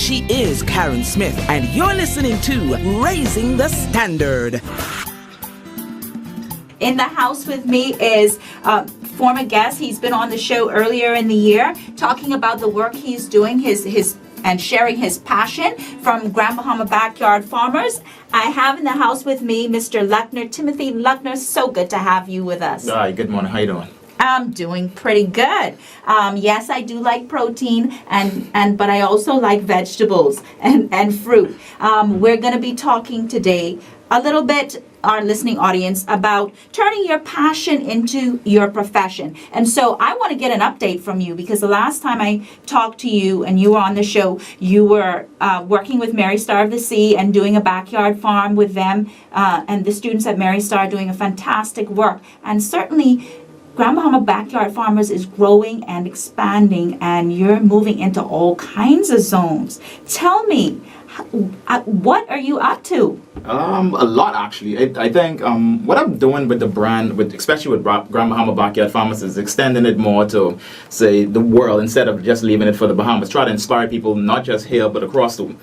She is Caron Smith, and you're listening to Raising the Standard. In the house with me is former guest. He's been on the show earlier in the year talking about the work he's doing, his and sharing his passion from Grand Bahama Backyard Farmers. I have in the house with me Mr. Luckner Timothy. Luckner, so good to have you with us. Hi, good morning. How you doing? I'm doing pretty good. Yes, I do like protein, but I also like vegetables and fruit. We're going to be talking today a little bit, our listening audience, about turning your passion into your profession. And so I want to get an update from you, because the last time I talked to you and you were on the show, you were working with Mary Star of the Sea and doing a backyard farm with them, and the students at Mary Star are doing a fantastic work. And certainly Grand Bahama Backyard Farmers is growing and expanding, and you're moving into all kinds of zones. Tell me, what are you up to? A lot, actually. I think what I'm doing with the brand, especially with Grand Bahama Backyard Farmers, is extending it more to, say, the world, instead of just leaving it for the Bahamas. Try to inspire people not just here, but across the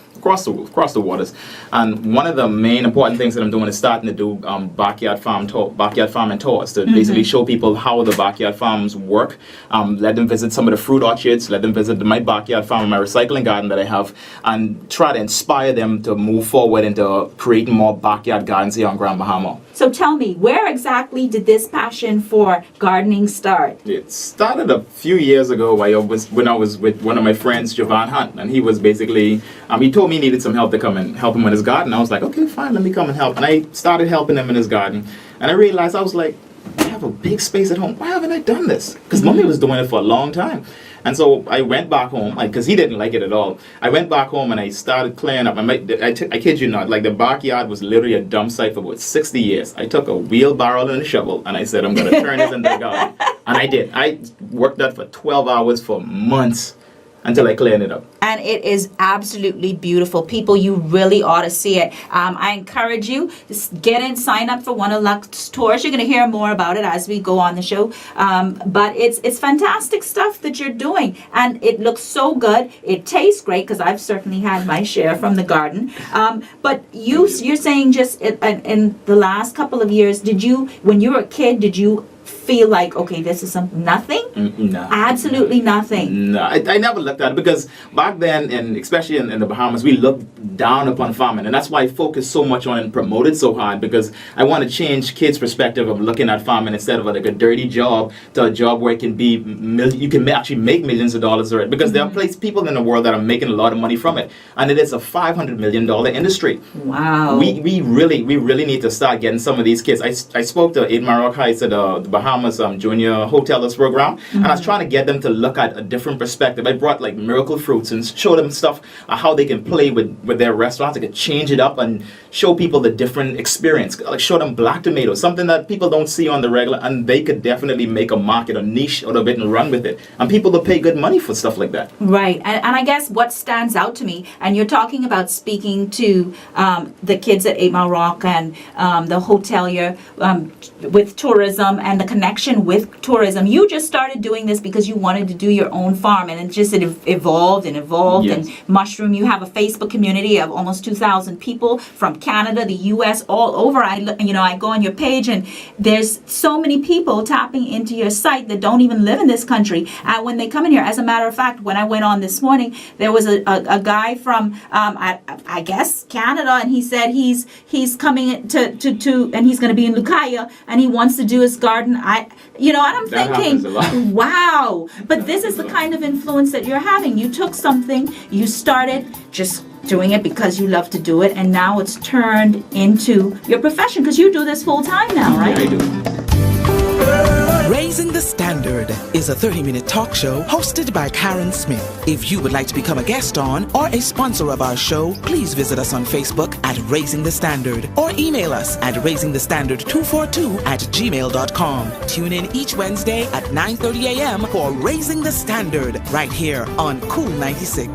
waters. And one of the main important things that I'm doing is starting to do backyard farming tours to basically show people how the backyard farms work. Let them visit some of the fruit orchards. Let them visit my backyard farm, my recycling garden that I have, and try to inspire them to move forward into creating more backyard gardens here on Grand Bahama. So tell me, where exactly did this passion for gardening start? It started a few years ago when I was with one of my friends, Jovan Hunt, and he was basically, he told me he needed some help to come and help him with his garden. I was like, okay, fine, let me come and help. And I started helping him in his garden. And I realized, I was like, I have a big space at home. Why haven't I done this? Because Mommy was doing it for a long time. And so I went back home, because he didn't like it at all. I went back home and I started clearing up. I kid you not, like the backyard was literally a dump site for about 60 years. I took a wheelbarrow and a shovel and I said, I'm going to turn this into a garden. And I did. I worked that for 12 hours for months until I cleared it up. And it is absolutely beautiful. People, you really ought to see it. I encourage you, just get in, sign up for one of Luck's tours. You're going to hear more about it as we go on the show. But it's fantastic stuff that you're doing. And it looks so good. It tastes great, because I've certainly had my share from the garden. But you're saying just in the last couple of years, when you were a kid, did you feel like, okay, this is nothing? No. Absolutely nothing. No, I never looked at it, because back then, and especially in the Bahamas, we looked down upon farming, and that's why I focused so much on it and promoted so hard, because I want to change kids' perspective of looking at farming instead of like a dirty job to a job where it can be you can actually make millions of dollars already, because there are people in the world that are making a lot of money from it, and it is a $500 million industry. Wow. We really need to start getting some of these kids. I spoke to Aid Maroc Heights at the Bahamas Junior Hoteliers program, and I was trying to get them to look at a different perspective. I brought like miracle fruits and show them stuff, how they can play with their restaurants. They could change it up and show people the different experience. Like show them black tomatoes, something that people don't see on the regular, and they could definitely make a market, a niche out of it and run with it. And people will pay good money for stuff like that. Right. And I guess what stands out to me, and you're talking about speaking to the kids at 8 Mile Rock and the hotelier with tourism and the connection with tourism. You just started doing this because you wanted to do your own farm, and it evolved and evolved. Yes. And mushroom. You have a Facebook community of almost 2,000 people from Canada, the U.S., all over. I go on your page, and there's so many people tapping into your site that don't even live in this country. And when they come in here, as a matter of fact, when I went on this morning, there was a guy from I guess Canada, and he said he's coming to and he's going to be in Lucaya, and he wants to do his garden. And I'm thinking, wow. But this is the kind of influence that you're having. You took something, you started just doing it because you love to do it, and now it's turned into your profession, because you do this full time now, right? I do. Raising the Standard is a 30-minute talk show hosted by Caron Smith. If you would like to become a guest on or a sponsor of our show, please visit us on Facebook at Raising the Standard or email us at raisingthestandard242@gmail.com. Tune in each Wednesday at 9:30 a.m. for Raising the Standard right here on Cool 96.